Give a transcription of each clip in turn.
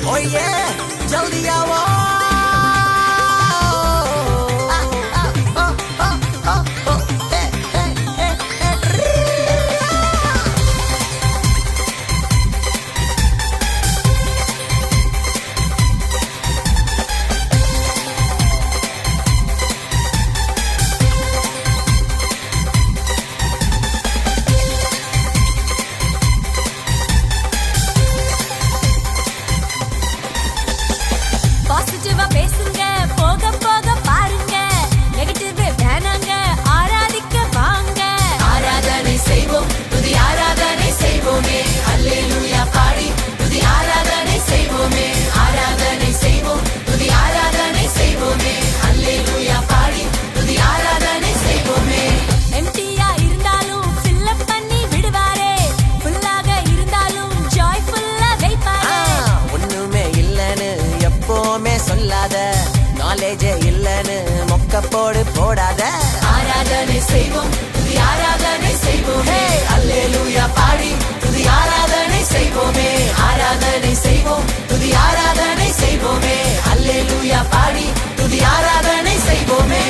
ओए जल्दी आओ நாலேஜ் இல்லன்னு மொக்க போடு போடாத ஆராதனை செய்வோம் துதி ஆராதனை செய்வோமே அல்லேலூயா பாடி துதி ஆராதனை செய்வோமே ஆராதனை செய்வோம் துதி ஆராதனை செய்வோமே அல்லேலூயா பாடி துதி ஆராதனை செய்வோமே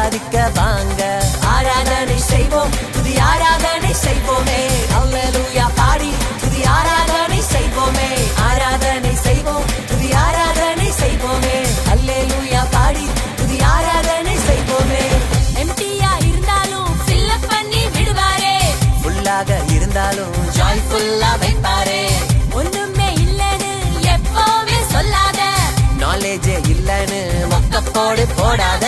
ஆராதிக்க வாங்க. ஆராதனை செய்வோம், துதி ஆராதனை செய்வோமே. அல்லேலூயா பாடி துதி ஆராதனை செய்வோமே. ஆராதனை செய்வோம், துதி ஆராதனை செய்வோமே. அல்லேலூயா பாடி துதி ஆராதனை செய்வோமே. எம்டியா இருந்தாலும் fill up பண்ணி விடுவாரே. ஃபுல்லாக இருந்தாலும் ஜாய்ஃபுல்லா வைப்பாரே. ஒண்ணுமே இல்லைன்னு எப்பவுமே சொல்லாத. நாலேஜே இல்லைன்னு மொக்கப்போடு போடாத.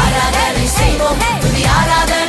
ஆராதனை செய்வோம், துதி ஆராதனை